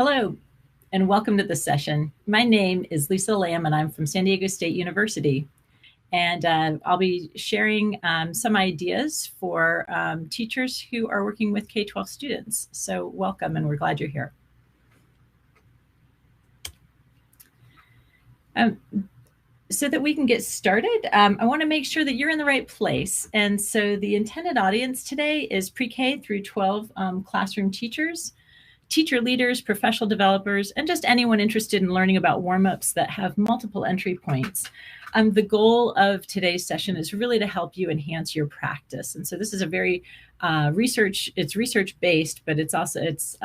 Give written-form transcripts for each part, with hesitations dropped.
Hello, and welcome to this session. My name is Lisa Lamb, and I'm from San Diego State University. And I'll be sharing some ideas for teachers who are working with K-12 students. So welcome, and we're glad you're here. So that we can get started, I want to make sure that you're in the right place. And so the intended audience today is pre-K through 12 classroom teachers, teacher leaders, professional developers, and just anyone interested in learning about warm-ups that have multiple entry points. The goal of today's session is really to help you enhance your practice. And so this is a very research-based, but it's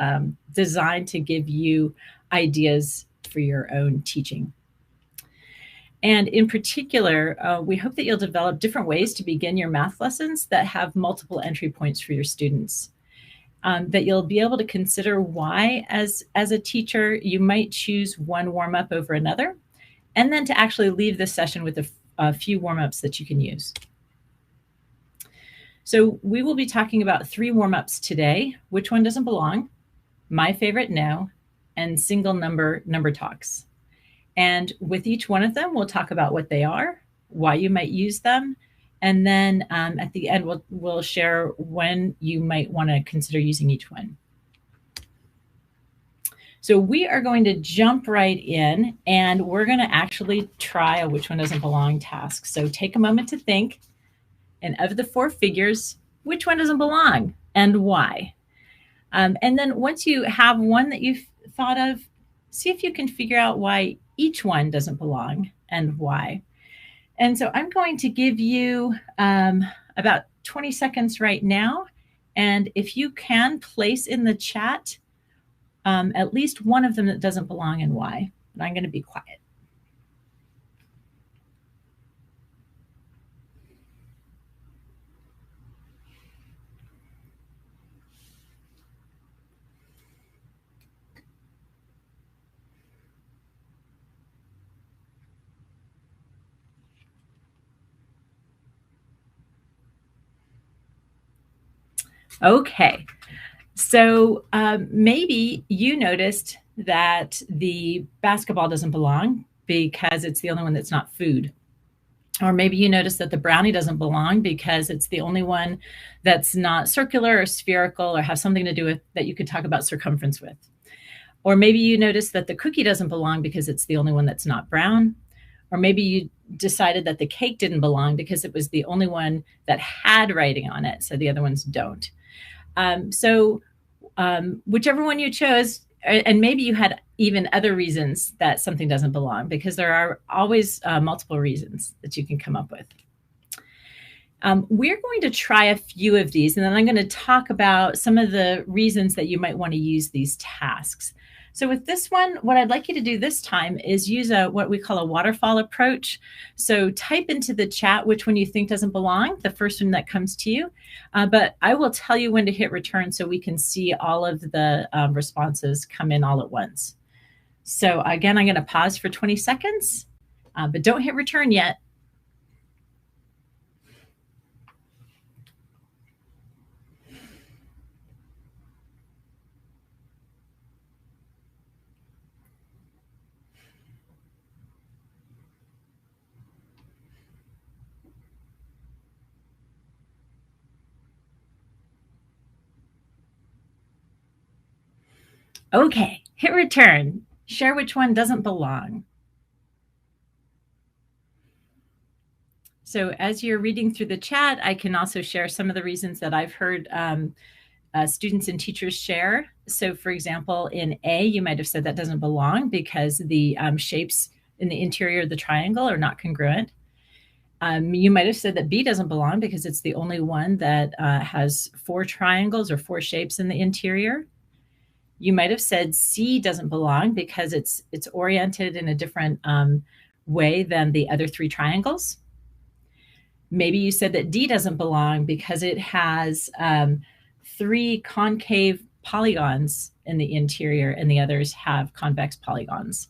designed to give you ideas for your own teaching. And in particular, we hope that you'll develop different ways to begin your math lessons that have multiple entry points for your students. That you'll be able to consider why, as a teacher, you might choose one warm-up over another, and then to actually leave this session with a few warm-ups that you can use. So we will be talking about 3 warm-ups today: which one doesn't belong, my favorite no, and single number talks. And with each one of them, we'll talk about what they are, why you might use them, and then at the end, we'll share when you might want to consider using each one. So we are going to jump right in, and we're going to actually try a which one doesn't belong task. So take a moment to think, and of the 4 figures, which one doesn't belong and why? And then once you have one that you've thought of, see if you can figure out why each one doesn't belong and why. And so I'm going to give you about 20 seconds right now. And if you can place in the chat at least one of them that doesn't belong and why. And I'm going to be quiet. Okay, so maybe you noticed that the basketball doesn't belong because it's the only one that's not food. Or maybe you noticed that the brownie doesn't belong because it's the only one that's not circular or spherical or have something to do with that you could talk about circumference with. Or maybe you noticed that the cookie doesn't belong because it's the only one that's not brown. Or maybe you decided that the cake didn't belong because it was the only one that had writing on it, so the other ones don't. Whichever one you chose, and maybe you had even other reasons that something doesn't belong, because there are always multiple reasons that you can come up with. We're going to try a few of these, and then I'm going to talk about some of the reasons that you might want to use these tasks. So with this one, what I'd like you to do this time is use what we call a waterfall approach. So type into the chat which one you think doesn't belong, the first one that comes to you. But I will tell you when to hit return so we can see all of the responses come in all at once. So again, I'm going to pause for 20 seconds, but don't hit return yet. Okay, hit return. Share which one doesn't belong. So as you're reading through the chat, I can also share some of the reasons that I've heard students and teachers share. So for example, in A, you might have said that doesn't belong because the shapes in the interior of the triangle are not congruent. You might have said that B doesn't belong because it's the only one that has 4 triangles or 4 shapes in the interior. You might have said C doesn't belong because it's oriented in a different way than the other 3 triangles. Maybe you said that D doesn't belong because it has 3 concave polygons in the interior and the others have convex polygons.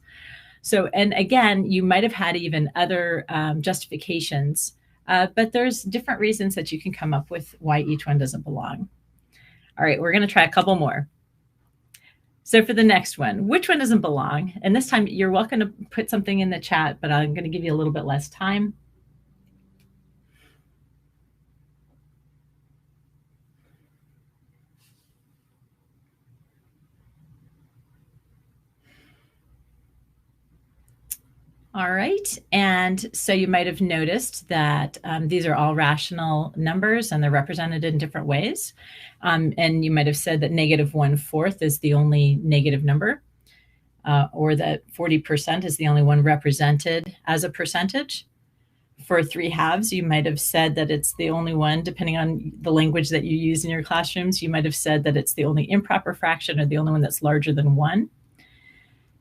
So, and again, you might have had even other justifications, but there's different reasons that you can come up with why each one doesn't belong. All right, we're going to try a couple more. So for the next one, which one doesn't belong? And this time you're welcome to put something in the chat, but I'm going to give you a little bit less time. All right. And so you might have noticed that these are all rational numbers and they're represented in different ways. And you might have said that -1/4 is the only negative number, or that 40% is the only one represented as a percentage. For 3/2, you might have said that it's the only one, depending on the language that you use in your classrooms, you might have said that it's the only improper fraction or the only one that's larger than 1.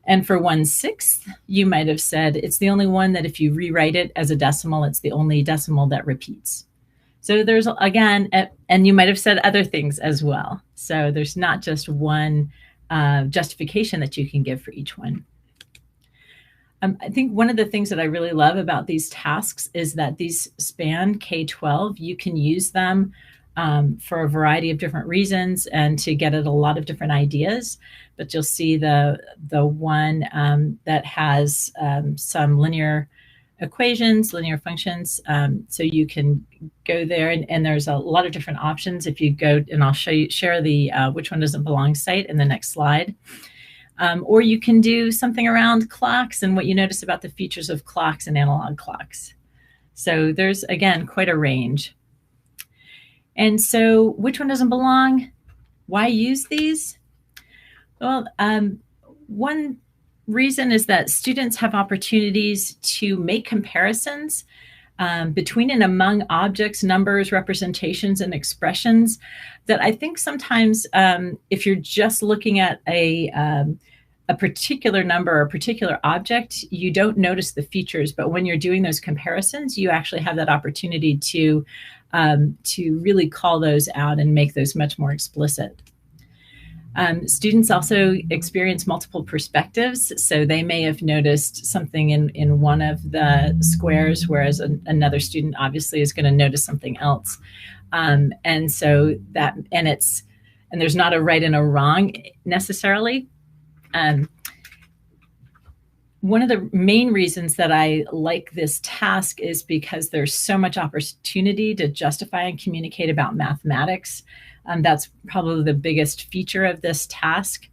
And for 1/6, you might have said it's the only one that if you rewrite it as a decimal, it's the only decimal that repeats. So there's, again, and you might have said other things as well. So there's not just one justification that you can give for each one. I think one of the things that I really love about these tasks is that these span K-12. You can use them for a variety of different reasons and to get at a lot of different ideas. But you'll see the one that has some linear equations, linear functions. So you can go there, and there's a lot of different options. If you go, and I'll share the which one doesn't belong site in the next slide. Or you can do something around clocks and what you notice about the features of clocks and analog clocks. So there's, again, quite a range. And so which one doesn't belong? Why use these? Well, one reason is that students have opportunities to make comparisons between and among objects, numbers, representations, and expressions that I think sometimes if you're just looking at a particular number or a particular object, you don't notice the features. But when you're doing those comparisons, you actually have that opportunity to really call those out and make those much more explicit. Students also experience multiple perspectives, so they may have noticed something in one of the squares, whereas another student obviously is going to notice something else. And so that, and there's not a right and a wrong necessarily. One of the main reasons that I like this task is because there's so much opportunity to justify and communicate about mathematics. That's probably the biggest feature of this task.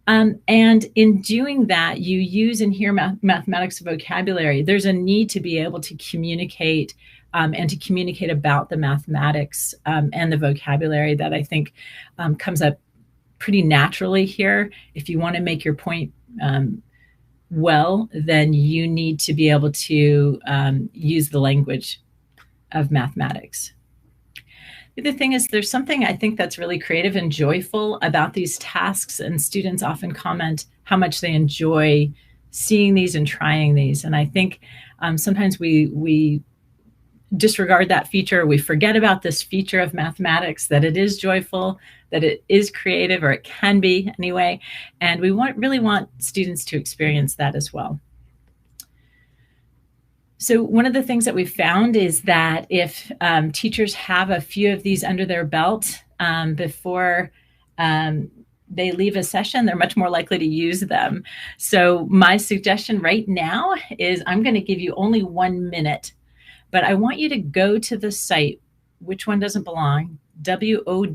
And in doing that, you use and hear mathematics vocabulary. There's a need to be able to communicate and to communicate about the mathematics and the vocabulary that I think comes up pretty naturally here. If you want to make your point well, then you need to be able to use the language of mathematics. The other thing is there's something I think that's really creative and joyful about these tasks, and students often comment how much they enjoy seeing these and trying these. And I think sometimes we disregard that feature. We forget about this feature of mathematics, that it is joyful, that it is creative, or it can be anyway. And we really want students to experience that as well. So one of the things that we've found is that if teachers have a few of these under their belt before they leave a session, they're much more likely to use them. So my suggestion right now is I'm going to give you only 1 minute, but I want you to go to the site, which one doesn't belong, wodb.ca,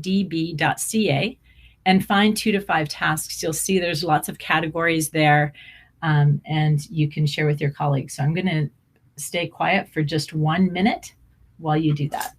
and find 2 to 5 tasks. You'll see there's lots of categories there, and you can share with your colleagues. So I'm going to stay quiet for just 1 minute while you do that.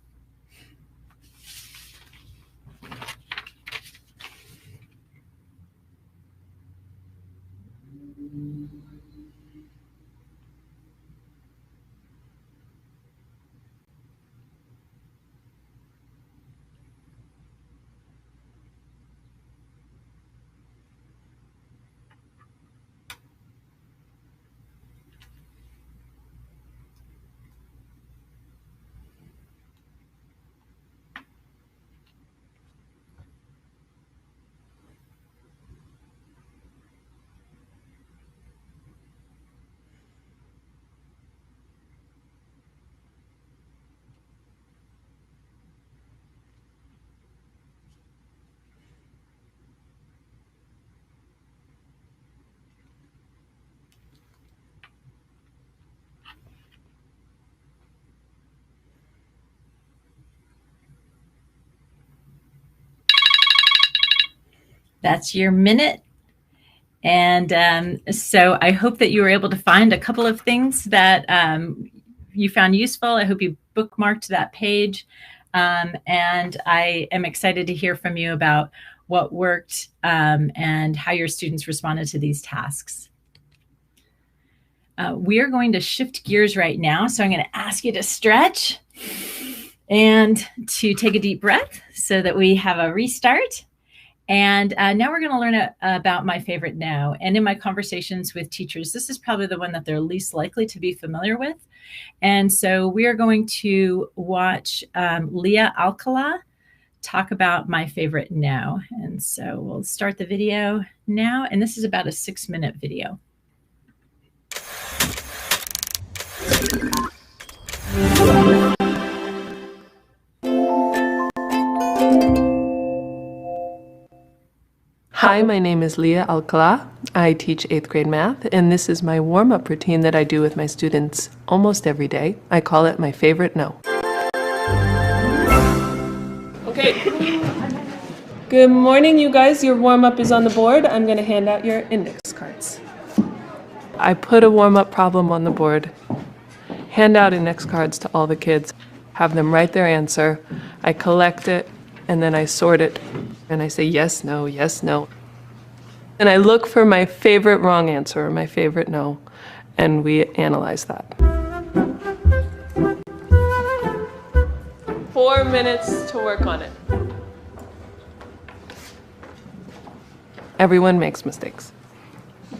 That's your minute. And so I hope that you were able to find a couple of things that you found useful. I hope you bookmarked that page. And I am excited to hear from you about what worked and how your students responded to these tasks. We are going to shift gears right now. So I'm going to ask you to stretch and to take a deep breath so that we have a restart. And now we're going to learn about my favorite no. And in my conversations with teachers, this is probably the one that they're least likely to be familiar with. And so we are going to watch Leah Alcala talk about my favorite no. And so we'll start the video now. And this is about a 6-minute video. Hi, my name is Leah Alcala. I teach 8th grade math, and this is my warm-up routine that I do with my students almost every day. I call it my favorite no. Okay. Good morning, you guys. Your warm-up is on the board. I'm going to hand out your index cards. I put a warm-up problem on the board, hand out index cards to all the kids, have them write their answer. I collect it, and then I sort it, and I say yes, no, yes, no. And I look for my favorite wrong answer, or my favorite no, and we analyze that. 4 minutes to work on it. Everyone makes mistakes.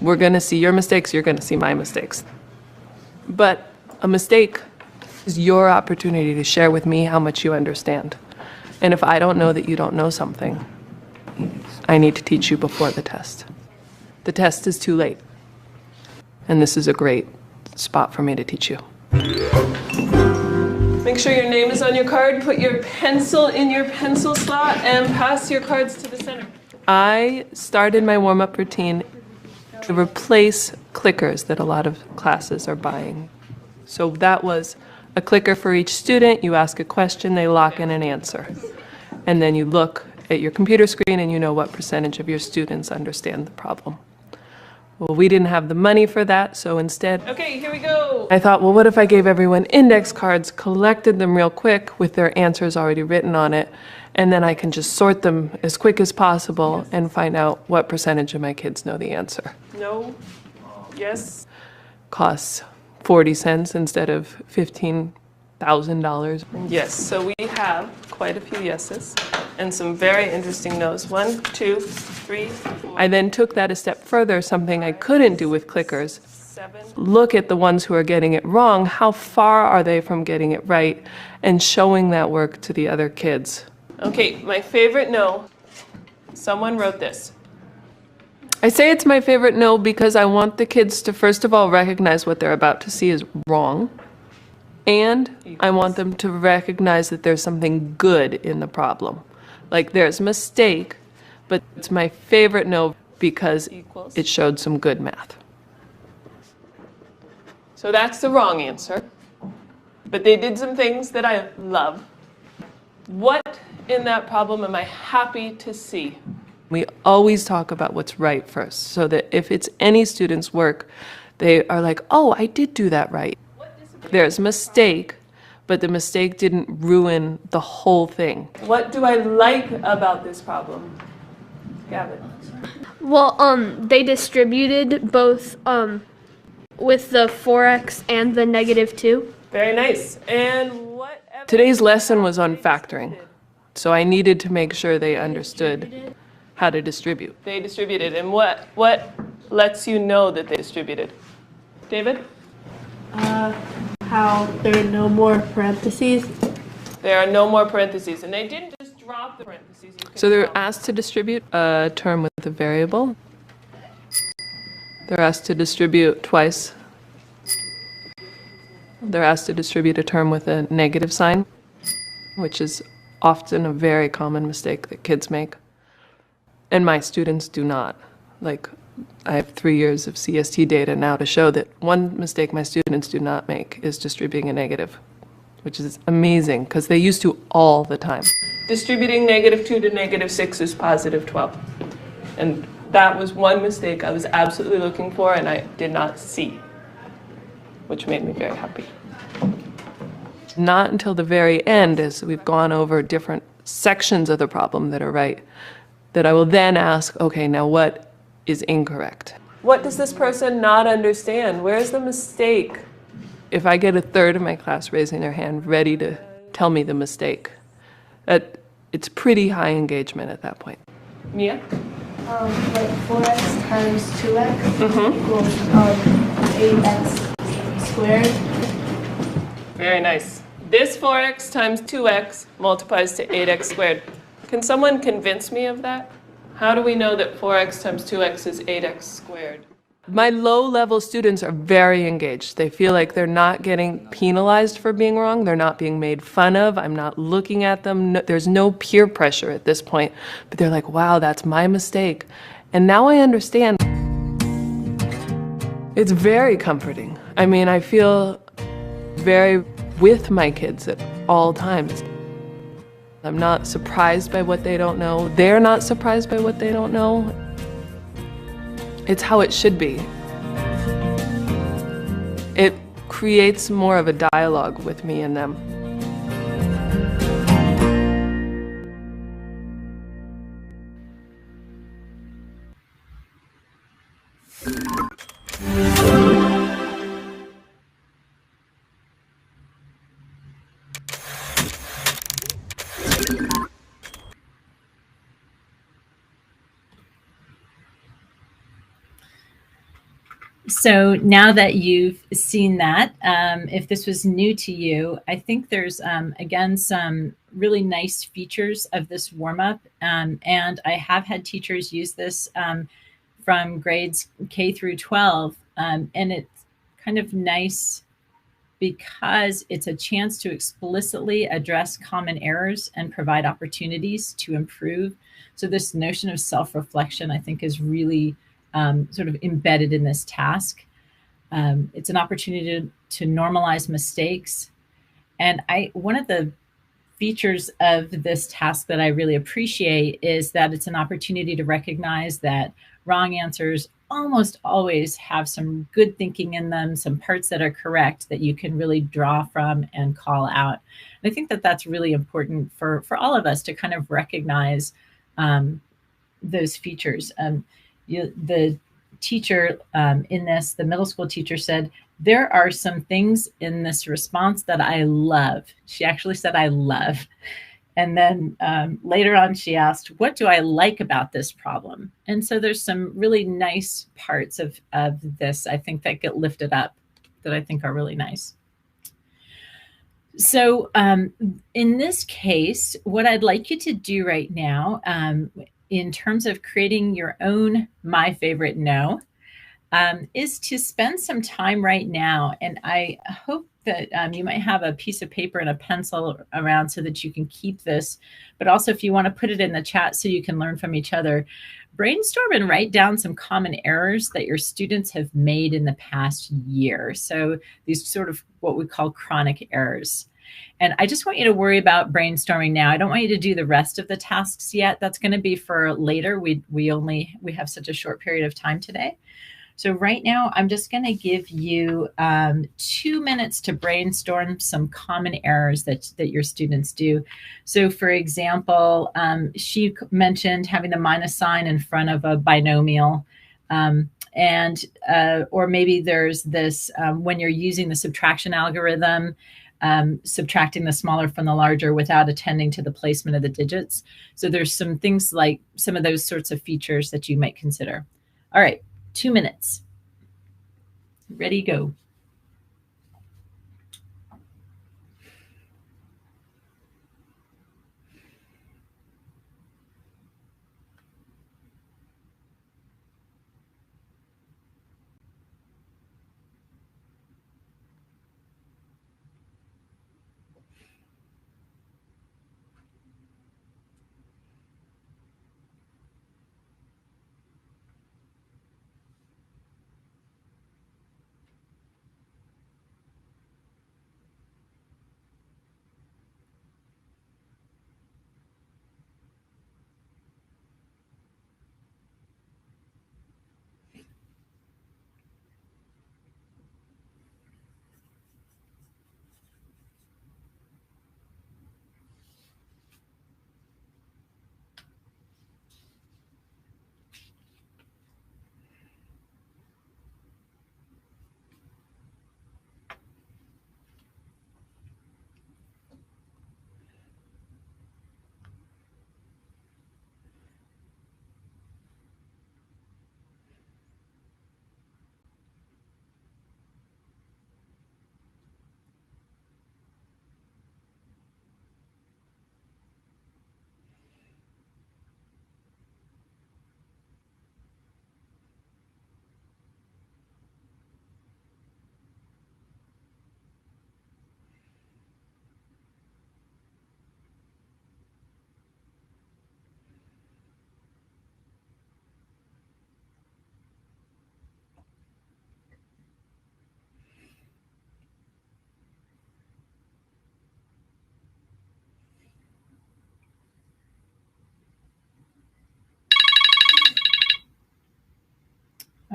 We're going to see your mistakes, you're going to see my mistakes. But a mistake is your opportunity to share with me how much you understand. And if I don't know that you don't know something, I need to teach you before the test. The test is too late. And this is a great spot for me to teach you. Make sure your name is on your card. Put your pencil in your pencil slot and pass your cards to the center. I started my warm-up routine to replace clickers that a lot of classes are buying. So that was a clicker for each student. You ask a question, they lock in an answer. And then you look at your computer screen and you know what percentage of your students understand the problem. Well, we didn't have the money for that, so instead, okay, here we go. I thought, well, what if I gave everyone index cards, collected them real quick with their answers already written on it, and then I can just sort them as quick as possible and find out what percentage of my kids know the answer. No, yes. Costs 40 cents instead of $15,000. Yes, so we have quite a few yeses and some very interesting no's. 1, 2, 3, 4. I then took that a step further, something I couldn't do with clickers. 7. Look at the ones who are getting it wrong. How far are they from getting it right? And showing that work to the other kids. Okay, my favorite no. Someone wrote this. I say it's my favorite no because I want the kids to first of all recognize what they're about to see is wrong. And I want them to recognize that there's something good in the problem. Like there's a mistake, but it's my favorite no because it showed some good math. So that's the wrong answer. But they did some things that I love. What in that problem am I happy to see? We always talk about what's right first, so that if it's any student's work, they are like, oh, I did do that right. There's a mistake, but the mistake didn't ruin the whole thing. What do I like about this problem? Gavin? Well, they distributed both with the 4x and the -2. Very nice. And what? Today's lesson was on factoring, so I needed to make sure they understood how to distribute. They distributed, and what lets you know that they distributed? David? How there are no more parentheses. There are no more parentheses, and they didn't just drop the parentheses. So they're asked to distribute a term with a variable. They're asked to distribute twice. They're asked to distribute a term with a negative sign, which is often a very common mistake that kids make. And my students do not. Like, I have 3 years of CST data now to show that one mistake my students do not make is distributing a negative, which is amazing because they used to all the time. Distributing -2 to -6 is +12. And that was one mistake I was absolutely looking for and I did not see, which made me very happy. Not until the very end, as we've gone over different sections of the problem that are right, that I will then ask, okay, now what is incorrect? What does this person not understand? Where's the mistake? If I get a third of my class raising their hand, ready to tell me the mistake, it's pretty high engagement at that point. Mia? Like 4x times 2x equals 8x squared. Very nice. This 4x times 2x multiplies to 8x squared. Can someone convince me of that? How do we know that 4x times 2x is 8x squared? My low-level students are very engaged. They feel like they're not getting penalized for being wrong. They're not being made fun of. I'm not looking at them. No, there's no peer pressure at this point. But they're like, wow, that's my mistake. And now I understand. It's very comforting. I mean, I feel very with my kids at all times. I'm not surprised by what they don't know. They're not surprised by what they don't know. It's how it should be. It creates more of a dialogue with me and them. So now that you've seen that, if this was new to you, I think there's, again, some really nice features of this warm-up. And I have had teachers use this from grades K through 12. And it's kind of nice because it's a chance to explicitly address common errors and provide opportunities to improve. So this notion of self-reflection, I think, is really sort of embedded in this task. It's an opportunity to normalize mistakes. And one of the features of this task that I really appreciate is that it's an opportunity to recognize that wrong answers almost always have some good thinking in them, some parts that are correct that you can really draw from and call out. And I think that that's really important for all of us to kind of recognize those features. The teacher in this, the middle school teacher said, there are some things in this response that I love. She actually said, I love. And then later on, she asked, what do I like about this problem? And so there's some really nice parts of this, I think, that get lifted up that I think are really nice. So in this case, what I'd like you to do right now, in terms of creating your own My Favorite No, is to spend some time right now. And I hope that you might have a piece of paper and a pencil around so that you can keep this. But also, if you want to put it in the chat so you can learn from each other, brainstorm and write down some common errors that your students have made in the past year. So these sort of what we call chronic errors. And I just want you to worry about brainstorming now. I don't want you to do the rest of the tasks yet. That's going to be for later. We have such a short period of time today. So right now, I'm just going to give you 2 minutes to brainstorm some common errors that your students do. So for example, she mentioned having the minus sign in front of a binomial. Or maybe there's this, when you're using the subtraction algorithm, subtracting the smaller from the larger without attending to the placement of the digits. So there's some things like some of those sorts of features that you might consider. All right, 2 minutes. Ready, go.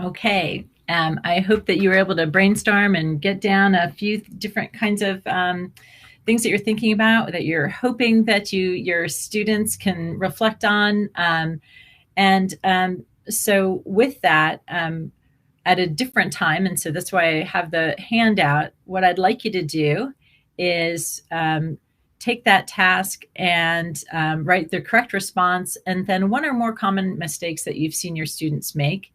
Okay. I hope that you were able to brainstorm and get down a few different kinds of things that you're thinking about, that you're hoping that your students can reflect on. So with that, at a different time, and so that's why I have the handout, what I'd like you to do is take that task and write the correct response, and then one or more common mistakes that you've seen your students make.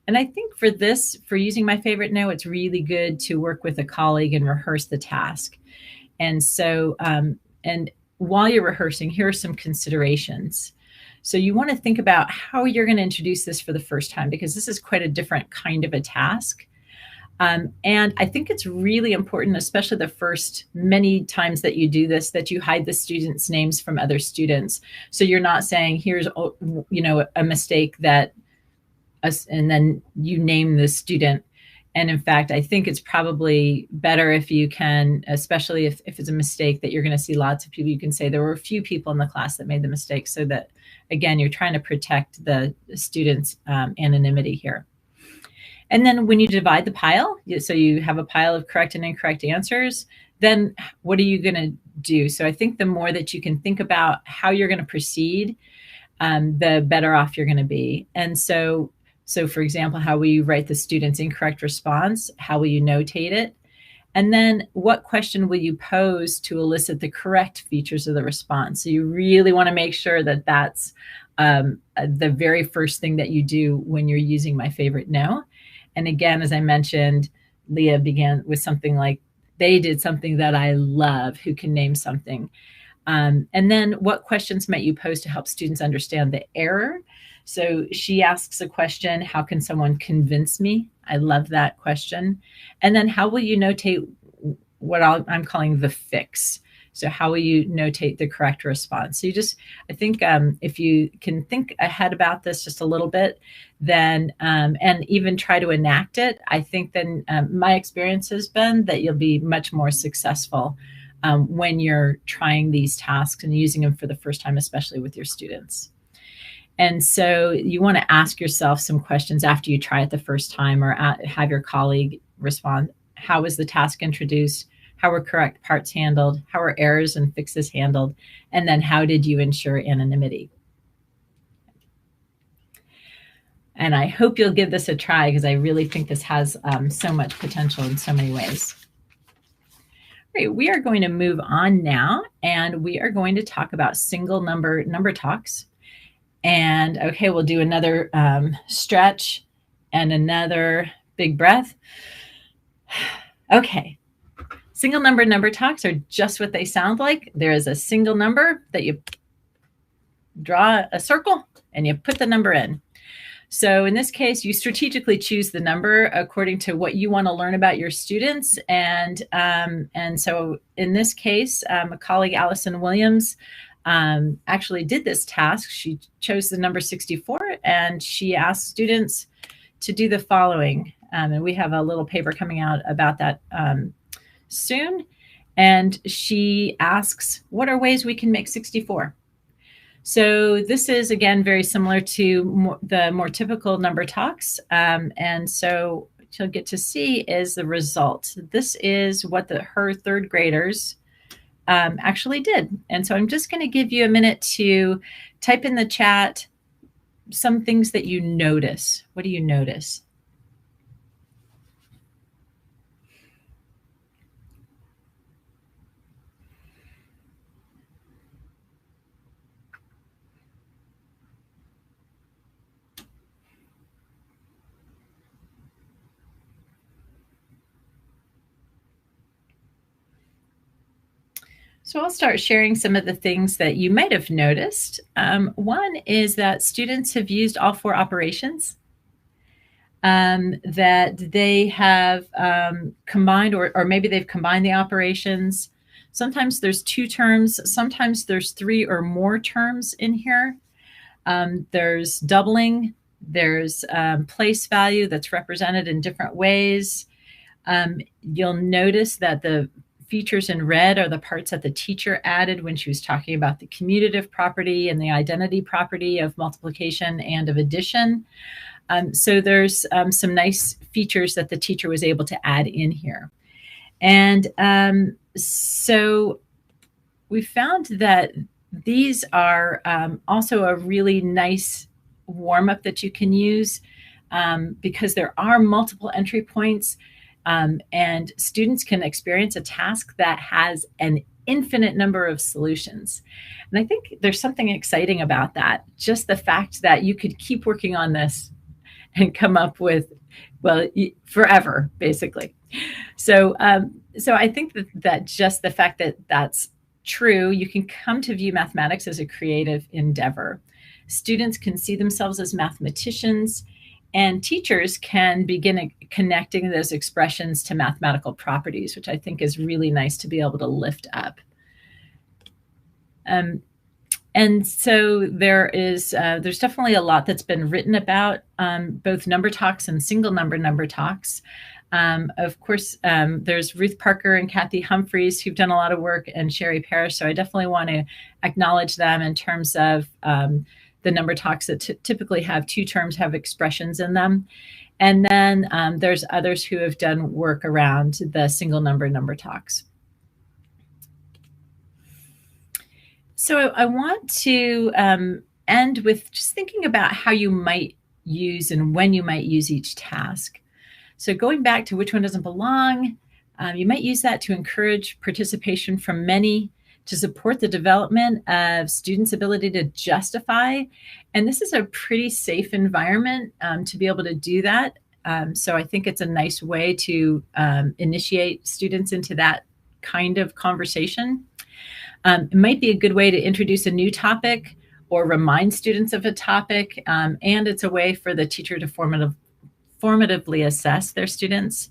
And I think for this, for using my favorite no, it's really good to work with a colleague and rehearse the task. And so, and while you're rehearsing, here are some considerations. So you want to think about how you're going to introduce this for the first time, because this is quite a different kind of a task. And I think it's really important, especially the first many times that you do this, that you hide the students' names from other students. So you're not saying, here's, a mistake that, and then you name the student. And in fact, I think it's probably better if you can, especially if it's a mistake that you're going to see lots of people, you can say there were a few people in the class that made the mistake, so that, again, you're trying to protect the students' anonymity here. And then when you divide the pile, so you have a pile of correct and incorrect answers, then what are you going to do? So I think the more that you can think about how you're going to proceed, the better off you're going to be. And so for example, how will you write the student's incorrect response? How will you notate it? And then what question will you pose to elicit the correct features of the response? So you really want to make sure that that's the very first thing that you do when you're using my favorite no. And again, as I mentioned, Leah began with something like, they did something that I love, who can name something. And then what questions might you pose to help students understand the error? So she asks a question, how can someone convince me? I love that question. And then how will you notate what I'm calling the fix? So how will you notate the correct response? So I think if you can think ahead about this just a little bit, then, and even try to enact it, I think then my experience has been that you'll be much more successful when you're trying these tasks and using them for the first time, especially with your students. And so you want to ask yourself some questions after you try it the first time, or have your colleague respond. How was the task introduced? How were correct parts handled? How were errors and fixes handled? And then how did you ensure anonymity? And I hope you'll give this a try, because I really think this has so much potential in so many ways. All right, we are going to move on now, and we are going to talk about single number talks. And okay, we'll do another stretch and another big breath. Okay, single number talks are just what they sound like. There is a single number that you draw a circle and you put the number in. So in this case, you strategically choose the number according to what you want to learn about your students. And so in this case, a colleague, Allison Williams, actually did this task. She chose the number 64, and she asked students to do the following. And we have a little paper coming out about that soon. And she asks, what are ways we can make 64? So this is, again, very similar to the more typical number talks. And so what you'll get to see is the result. This is what her third graders actually did. And so I'm just going to give you a minute to type in the chat some things that you notice. What do you notice? So I'll start sharing some of the things that you might have noticed. One is that students have used all four operations, that they have combined, or maybe they've combined the operations. Sometimes there's two terms, sometimes there's three or more terms in here. There's doubling, there's place value that's represented in different ways. You'll notice that the features in red are the parts that the teacher added when she was talking about the commutative property and the identity property of multiplication and of addition. So there's some nice features that the teacher was able to add in here. And so we found that these are also a really nice warm-up that you can use because there are multiple entry points, and students can experience a task that has an infinite number of solutions. And I think there's something exciting about that. Just the fact that you could keep working on this and come up with, well, forever, basically. So I think that just the fact that that's true, you can come to view mathematics as a creative endeavor. Students can see themselves as mathematicians, and teachers can begin connecting those expressions to mathematical properties, which I think is really nice to be able to lift up. And so there's definitely a lot that's been written about both number talks and single number talks. Of course, there's Ruth Parker and Kathy Humphreys who've done a lot of work, and Sherry Parrish. So I definitely want to acknowledge them in terms of the number talks that typically have two terms, have expressions in them. And then there's others who have done work around the single number talks. So I want to end with just thinking about how you might use and when you might use each task. So going back to which one doesn't belong, you might use that to encourage participation from many, to support the development of students' ability to justify. And this is a pretty safe environment to be able to do that. So I think it's a nice way to initiate students into that kind of conversation. It might be a good way to introduce a new topic or remind students of a topic. And it's a way for the teacher to formatively assess their students.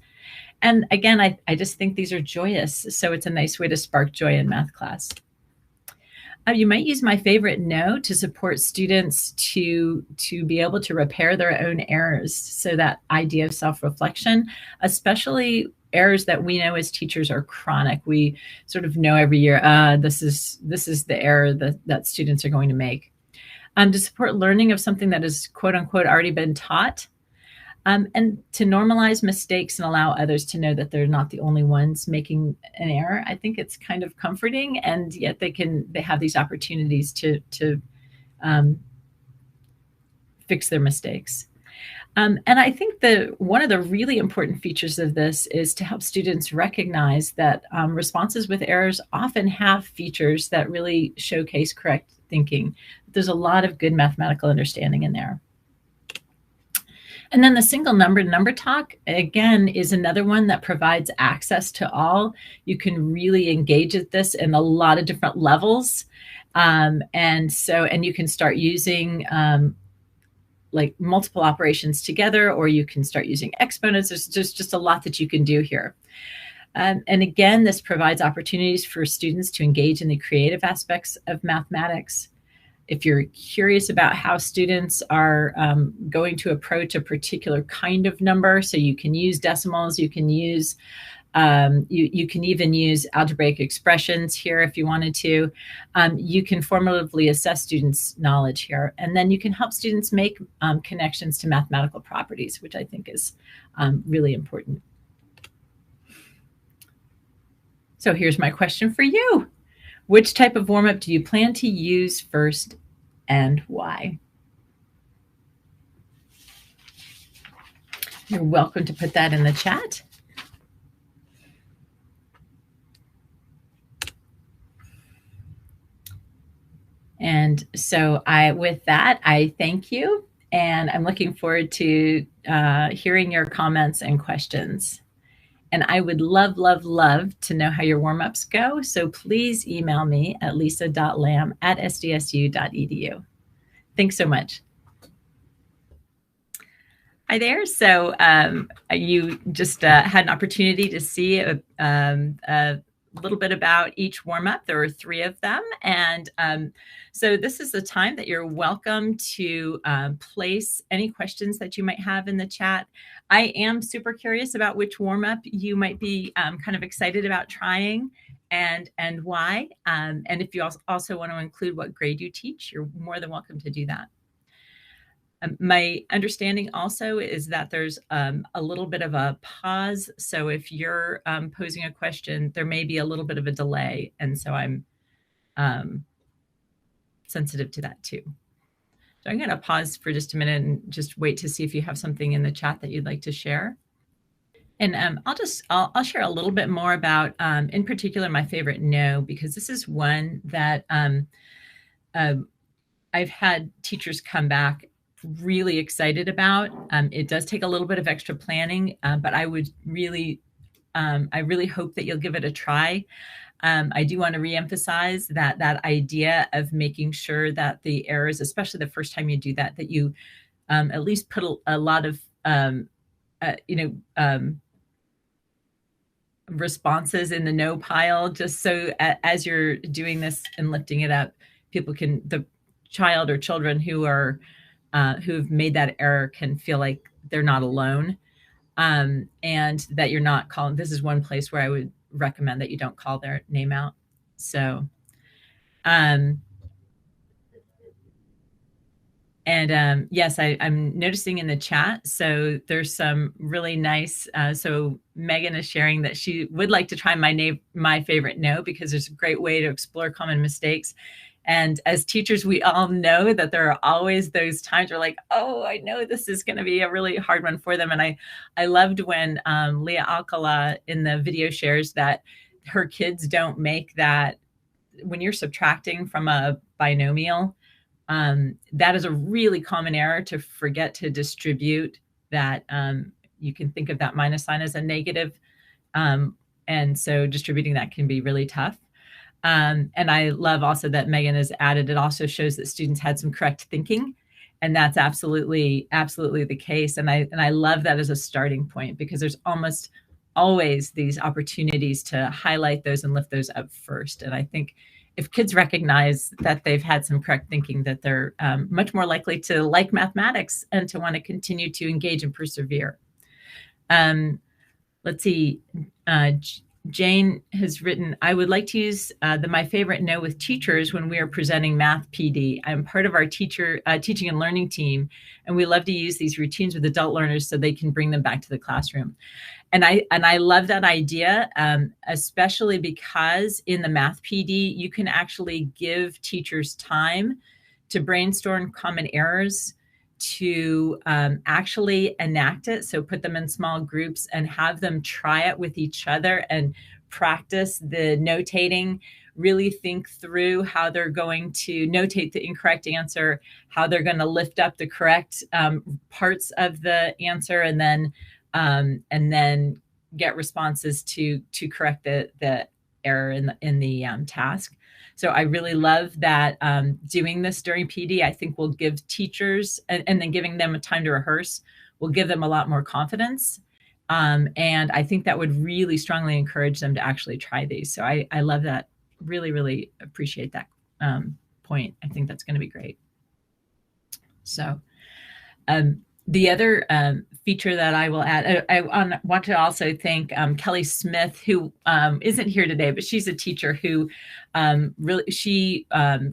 And again, I just think these are joyous. So it's a nice way to spark joy in math class. You might use my favorite no to support students to be able to repair their own errors. So that idea of self-reflection, especially errors that we know as teachers are chronic. We sort of know every year, this is the error that students are going to make. To support learning of something that is quote unquote already been taught. And to normalize mistakes and allow others to know that they're not the only ones making an error. I think it's kind of comforting, and yet they have these opportunities to fix their mistakes. And I think one of the really important features of this is to help students recognize that responses with errors often have features that really showcase correct thinking. There's a lot of good mathematical understanding in there. And then the single number talk, again, is another one that provides access to all. You can really engage at this in a lot of different levels. And you can start using like multiple operations together, or you can start using exponents. There's just a lot that you can do here. And again, this provides opportunities for students to engage in the creative aspects of mathematics. If you're curious about how students are going to approach a particular kind of number, so you can use decimals, you can use, you can even use algebraic expressions here if you wanted to. You can formatively assess students' knowledge here, and then you can help students make connections to mathematical properties, which I think is really important. So here's my question for you. Which type of warm-up do you plan to use first and why? You're welcome to put that in the chat. And so with that, I thank you, and I'm looking forward to hearing your comments and questions. And I would love, love, love to know how your warm-ups go. So please email me at lisa.lamb@sdsu.edu. Thanks so much. Hi there. So you just had an opportunity to see a little bit about each warm-up. There were 3 of them. And so this is the time that you're welcome to place any questions that you might have in the chat. I am super curious about which warm-up you might be kind of excited about trying and why. And if you also want to include what grade you teach, you're more than welcome to do that. My understanding also is that there's a little bit of a pause. So if you're posing a question, there may be a little bit of a delay. And so I'm sensitive to that too. So I'm going to pause for just a minute and just wait to see if you have something in the chat that you'd like to share. And I'll share a little bit more about, in particular, my favorite no, because this is one that I've had teachers come back really excited about. It does take a little bit of extra planning, but I really hope that you'll give it a try. I do want to reemphasize that idea of making sure that the errors, especially the first time you do that, that you at least put a lot of responses in the no pile, just so as you're doing this and lifting it up, the child or children who've made that error can feel like they're not alone, and that you're not calling. This is one place where I would recommend that you don't call their name out. So, yes, I'm noticing in the chat. So there's some really nice. So Megan is sharing that she would like to try my favorite no, because there's a great way to explore common mistakes. And as teachers, we all know that there are always those times where like, oh, I know this is going to be a really hard one for them. And I loved when Leah Alcala in the video shares that her kids don't make that when you're subtracting from a binomial. That is a really common error, to forget to distribute that. You can think of that minus sign as a negative. And so distributing that can be really tough. And I love also that Megan has added, it also shows that students had some correct thinking. And that's absolutely the case. And I love that as a starting point, because there's almost always these opportunities to highlight those and lift those up first. And I think if kids recognize that they've had some correct thinking, that they're much more likely to like mathematics and to want to continue to engage and persevere. Let's see. Jane has written, I would like to use my favorite no with teachers when we are presenting math PD. I'm part of our teaching and learning team, and we love to use these routines with adult learners so they can bring them back to the classroom. And I love that idea, especially because in the math PD, you can actually give teachers time to brainstorm common errors, to actually enact it. So put them in small groups and have them try it with each other and practice the notating, really think through how they're going to notate the incorrect answer, how they're going to lift up the correct parts of the answer, and then get responses to correct the error in the task. So I really love that doing this during PD, I think will give teachers, and then giving them a time to rehearse, will give them a lot more confidence. And I think that would really strongly encourage them to actually try these. So I love that. Really, really appreciate that point. I think that's going to be great. So the other feature that I will add, I want to also thank Kelly Smith, who isn't here today, but she's a teacher who she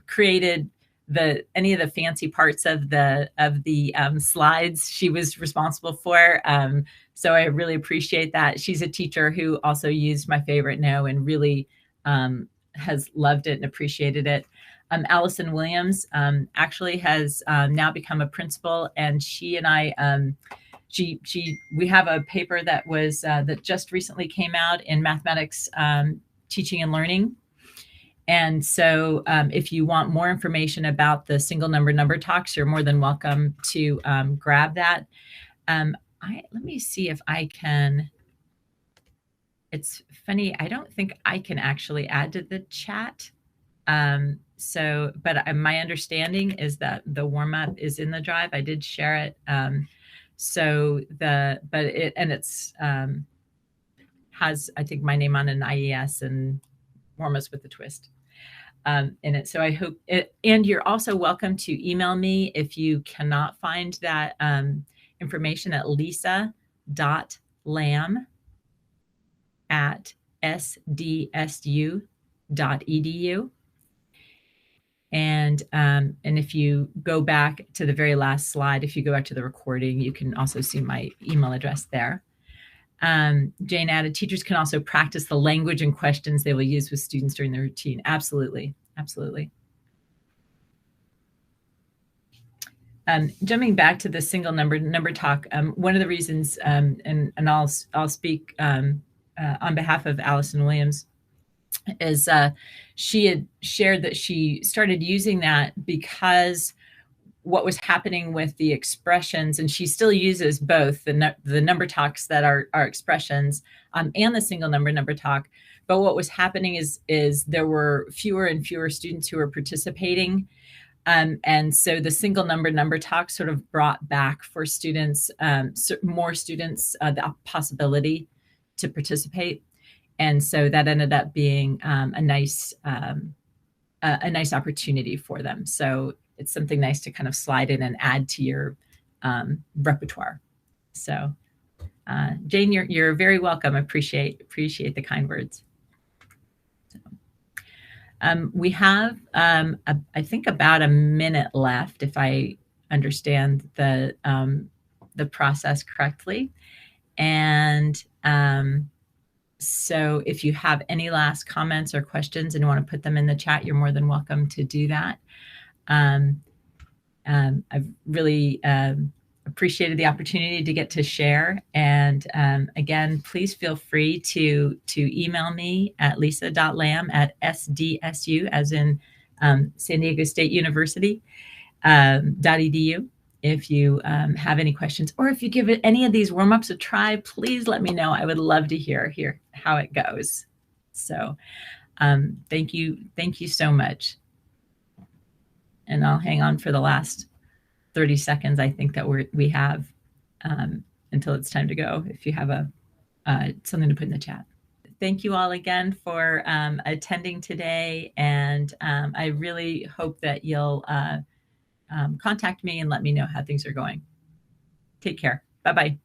created any of the fancy parts of the slides she was responsible for. So I really appreciate that. She's a teacher who also used my favorite no and really has loved it and appreciated it. Allison Williams actually has now become a principal, and she and I, we have a paper that was that just recently came out in mathematics teaching and learning. And so if you want more information about the single number talks, you're more than welcome to grab that. Let me see if I can. It's funny, I don't think I can actually add to the chat. But my understanding is that the warm-up is in the drive. I did share it. It's has, I think, my name on an IES and warm-ups with a twist in it. So I hope it, and you're also welcome to email me if you cannot find that information at lisa.lamb@sdsu.edu. And if you go back to the very last slide, if you go back to the recording, you can also see my email address there. Jane added, teachers can also practice the language and questions they will use with students during the routine. Absolutely, absolutely. Jumping back to the single number talk, one of the reasons, and I'll speak on behalf of Allison Williams, is she had shared that she started using that because what was happening with the expressions, and she still uses both the number talks that are expressions and the single number talk. But what was happening is there were fewer and fewer students who were participating. And so the single number talk sort of brought back for students, more students, the possibility to participate. And so that ended up being a nice opportunity for them. So it's something nice to kind of slide in and add to your repertoire. So Jane, you're very welcome. Appreciate the kind words. We have, I think, about a minute left, if I understand the process correctly. And so if you have any last comments or questions and you want to put them in the chat, you're more than welcome to do that. I've really appreciated the opportunity to get to share. And again, please feel free to email me at lisa.lamb@sdsu, as in San Diego State University, .edu. If you have any questions, or if you give any of these warm-ups a try, please let me know. I would love to hear how it goes. So thank you so much. And I'll hang on for the last 30 seconds, I think, that we have until it's time to go, if you have something to put in the chat. Thank you all again for attending today, and I really hope that you'll contact me and let me know how things are going. Take care. Bye-bye.